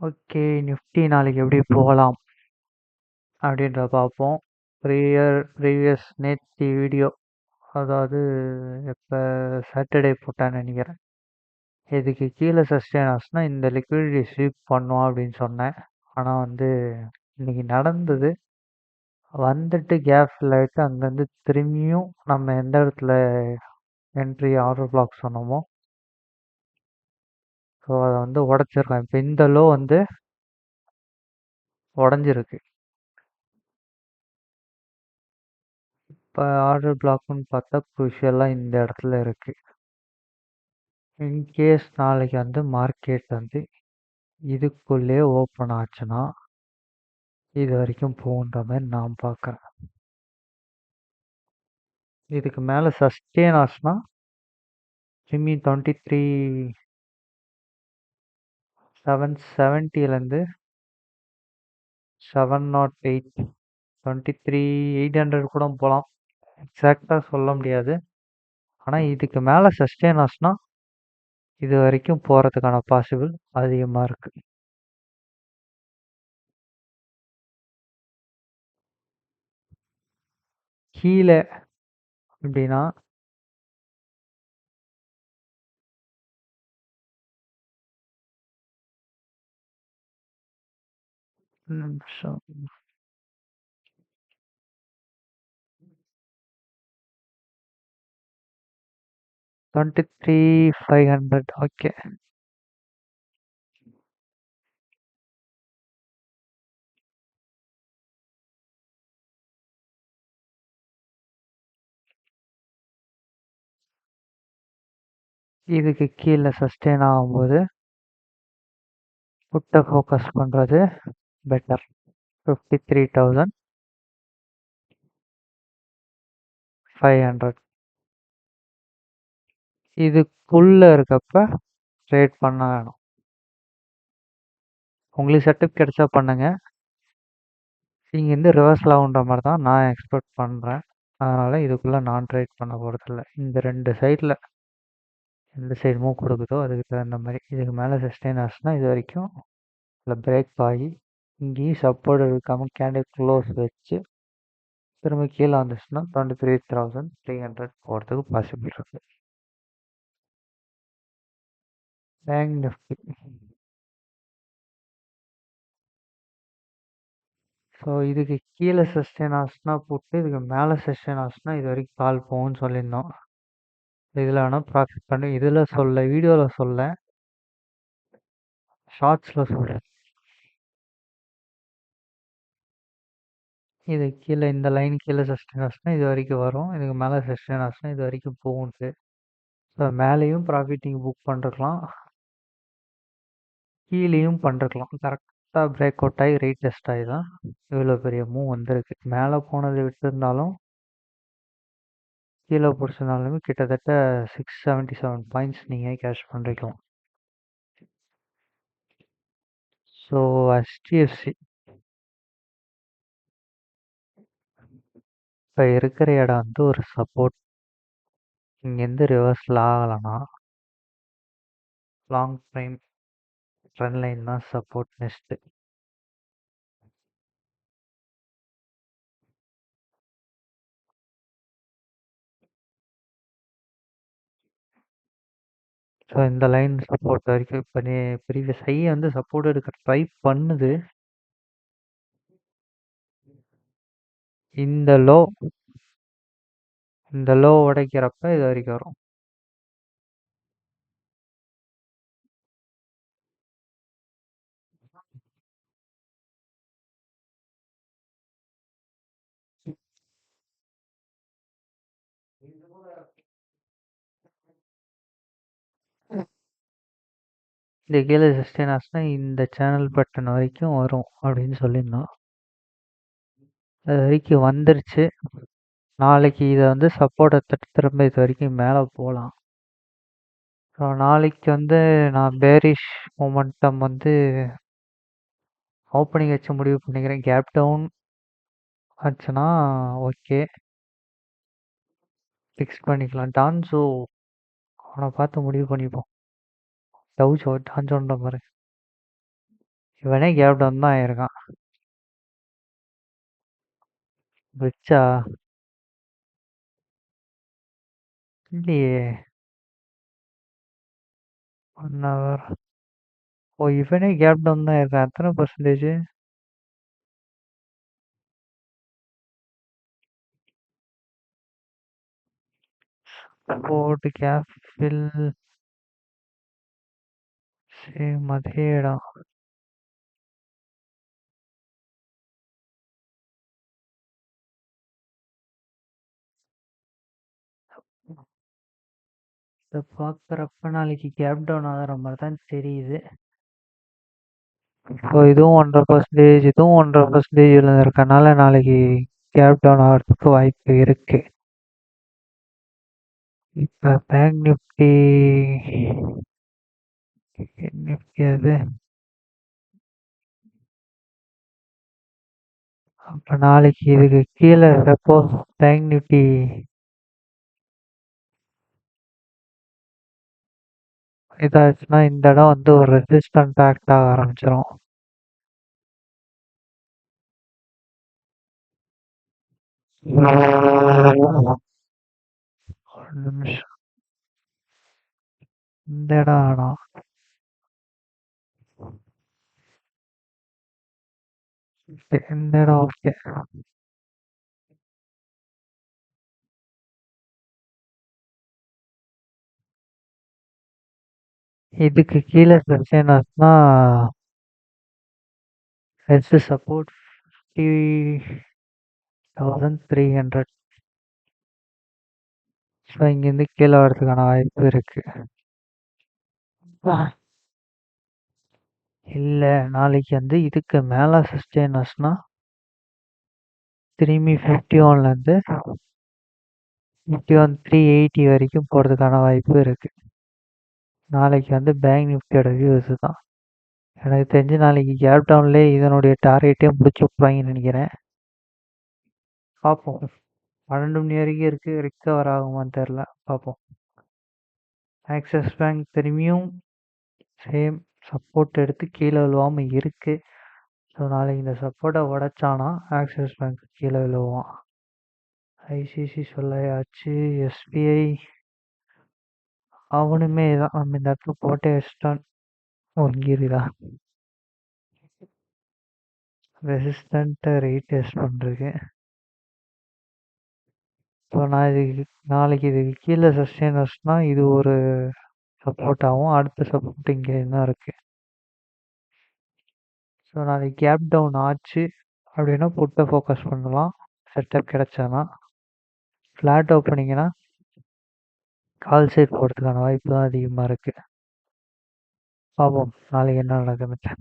Okay. Nifty நாளைக்கு எப்படி போகலாம் அப்படின்றத பார்ப்போம். ப்ரீவியஸ் நேற்று வீடியோ, அதாவது எப்போ சாட்டர்டே போட்டான்னு நினைக்கிறேன். இதுக்கு கீழே சஸ்டெயின் ஆச்சுன்னா இந்த லிக்விடிட்டி ஸ்வீப் பண்ணுவோம் அப்படின்னு சொன்னேன். ஆனால் இன்னைக்கு நடந்தது. வந்துட்டு கேப் ஃபில் ஆகிட்டு அங்கேருந்து திரும்பியும் நம்ம எந்த இடத்துல என்ட்ரி ஆர்டர் பிளாக் சொன்னோமோ ஸோ அதை உடச்சிருக்கேன். இப்போ இந்த லோ உடஞ்சிருக்கு. இப்போ ஆர்டர் பிளாக்னு பார்த்தா குரூஷியலாக இந்த இடத்துல இருக்குது. இன்கேஸ் நாளைக்கு மார்க்கெட் இதுக்குள்ளே ஓப்பன் ஆச்சுன்னா இது வரைக்கும் போகுன்ற மாதிரி நான் பார்க்குறேன். இதுக்கு மேலே சஸ்டெயின் ஆச்சுன்னா திரும்பி 23,770லேருந்து 708 23,800 கூட போகலாம். எக்ஸாக்டாக சொல்ல முடியாது. ஆனால் இதுக்கு மேலே சஸ்டெயின் ஆச்சுன்னா இது வரைக்கும் போகிறதுக்கான பாசிபிள் அதிகமாக இருக்குது. கீழே எப்படின்னா நிமிஷம் 23,500 ஓகே. இதுக்கு கீழே சஸ்டெயின் ஆகும்போது புட்டை ஃபோக்கஸ் பண்ணுறது பெட்டர். 53,500 இதுக்குள்ளே இருக்கப்ப ட்ரேட் பண்ண வேணும். உங்களுக்கு செட்டப் கிடைச்சா பண்ணுங்க. இங்கேருந்து ரிவர்ஸில் ஆகுன்ற மாதிரி தான் நான் எக்ஸ்பெக்ட் பண்ணுறேன். அதனால் இதுக்குள்ளே நான் ட்ரேட் பண்ண போகிறதில்ல. இந்த ரெண்டு சைடில் எந்த சைடு மூவ் கொடுக்குதோ அதுக்கு தகுந்த மாதிரி. இதுக்கு மேலே சஸ்டெயின் ஆச்சுன்னா இது வரைக்கும் இல்லை பிரேக் ஆகி இங்கேயும் சப்போர்ட் இருக்காமல் கேண்டில் க்ளோஸ் வச்சு திரும்ப கீழே வந்துச்சுன்னா 23,300 போகிறதுக்கு பாசிபிள் இருக்குது. பேங்க் நிஃப்டி ஸோ இதுக்கு கீழே சஸ்டெயின் ஆச்சுன்னா போட்டு இதுக்கு மேலே சஸ்டெயின் ஆச்சுன்னா இது வரைக்கும் கால் போகும்னு சொல்லியிருந்தோம். இதில் வேணால் ப்ராஃபிட் பண்ணி இதில் வீடியோவில் ஷார்ட்ஸில் சொல்கிறேன். இது கீழே இந்த லைன் கீழே சஸ்டெயின் ஆச்சுன்னா இது வரைக்கும் வரும். இதுக்கு மேலே சஸ்டெயின் ஆச்சுன்னா இது வரைக்கும் போகும்ட்டு. ஸோ மேலேயும் ப்ராஃபிட் நீங்கள் புக் பண்ணிருக்கலாம், கீழேயும் பண்ணிருக்கலாம். கரெக்டாக பிரேக் அவுட் ஆகி ரேட் டெஸ்ட் ஆகி தான் இவ்வளோ பெரிய மூவ் வந்திருக்கு. மேலே போனதை விட்டுருந்தாலும் கீழே பிடிச்சிருந்தாலுமே கிட்டத்தட்ட 677 பாயிண்ட்ஸ் நீங்கள் கேஷ் பண்ணிருக்கலாம். ஸோ HDFC இப்போ இருக்கிற இடம் ஒரு சப்போர்ட். இங்கேருந்து ரிவர்ஸில் ஆகலைன்னா லாங் டைம் ட்ரெண்ட் லைன் தான் சப்போர்ட் நெக்ஸ்ட்டு. ஸோ இந்த லைன் சப்போர்ட் வரைக்கும் இப்போ ப்ரீவியஸ் ஹை சப்போர்ட் எடுக்க ட்ரை பண்ணுது. இந்த லோ உடைக்கிறப்ப இது வரைக்கும் வரும். இந்த கீழே சஸ்டெயின் ஆச்சுன்னா இந்த சேனல் பட்டன் வரைக்கும் வரும் அப்படின்னு சொல்லியிருந்தோம். அது வரைக்கும் வந்துருச்சு. நாளைக்கு இதை சப்போர்ட்டை தட்டு திரும்ப இது வரைக்கும் மேலே போகலாம். ஸோ நாளைக்கு நான் பேரிஷ் மொமெண்டம் ஓப்பனிங் வச்சு முடிவு பண்ணிக்கிறேன். கேப் டவுன் ஆச்சுன்னா ஓகே ஃபிக்ஸ் பண்ணிக்கலாம். டான்ஸோ அவனை பார்த்து முடிவு பண்ணிப்போம். டான்ஸோன்ற மாதிரி இவனே கேப் டவுன் தான் ஆயிருக்கான். ரிச்சா? இல்லையே. 1 ஹவர். ஓ, இவனே கேப் டவுன் தான் இருக்கான். எத்தனை percentage? Board gap fill same அதே இடம். இதை பார்க்குறப்ப நாளைக்கு கேப் டவுன் ஆகிற மாதிரி தான் தெரியுது. ஸோ இதுவும் 1.5%, இதுவும் 1.5% இருக்கனால நாளைக்கு கேப் டவுன் ஆகிறதுக்கு வாய்ப்பு இருக்கு. இப்போ பேங்க் நிஃப்டி நிஃப்டி அது அப்போ நாளைக்கு இதுக்கு கீழே சப்போஸ் பேங்க் நிஃப்டி இதாச்சுன்னா இந்த இடம் வந்து ஒரு ரெசிஸ்டன்ட் ஆக்ட் ஆக ஆரம்பிச்சிடும். ஒரு நிமிஷம். இந்த இடம் வேணாம். இந்த இடம் ஓகே. இதுக்கு கீழே சஸ்டெயினர்ஸ்னா ஃபர்ஸ்ட் சப்போர்ட் 50,300. ஸோ இங்கேருந்து கீழே வரதுக்கான வாய்ப்பு இருக்கு. இல்லை, நாளைக்கு வந்து இதுக்கு மேலே சஸ்டெயினர்ஸ்னா திரும்பி 51லேருந்து 51,380 வரைக்கும் போகிறதுக்கான வாய்ப்பு இருக்கு. நாளைக்கு வந்து பேங்க் நிஃப்டியோட வியூஸ் தான். எனக்கு தெரிஞ்சு நாளைக்கு கேப் டவுன்லேயே இதனுடைய டார்கெட்டே முடிச்சு விட்ருவாங்கன்னு நினைக்கிறேன். பார்ப்போம். 12 மணி வரைக்கும் இருக்குது, ரிக்கவர் ஆகுமான்னு தெரில, பார்ப்போம். ஆக்சிஸ் பேங்க் திரும்பியும் சேம் சப்போர்ட் எடுத்து கீழே விழுவாமல் இருக்குது. ஸோ நாளைக்கு இந்த சப்போர்ட்டை உடைச்சானா ஆக்சிஸ் பேங்க் கீழே விழுவான். ஐசிசி சொல்லையாச்சு. எஸ்பிஐ அவனுமே தான் நம்ம இந்த இடத்துல போட்டே வச்சுட்டான். ஒங்கிருதா ரெசிஸ்டண்ட்டை ரீடெஸ்ட் பண்ணுறதுக்கு. ஸோ நான் இதுக்கு நாளைக்கு இதுக்கு கீழே சஸ்டெயினர்ஸ்னால் இது ஒரு சப்போர்ட் ஆகும். அடுத்த சப்போர்ட் இங்கே தான் இருக்குது. ஸோ நாளைக்கு கேப் டவுன் ஆச்சு அப்படின்னா புட்டை ஃபோக்கஸ் பண்ணலாம். செட்டப் கிடைச்சானா ஃப்ளாட் ஓப்பனிங்கன்னா கால் சைட் போகிறதுக்கான வாய்ப்பு தான் அதிகமாக இருக்குது. பார்ப்போம் நாளைக்கு என்ன நடக்குதுன்னு.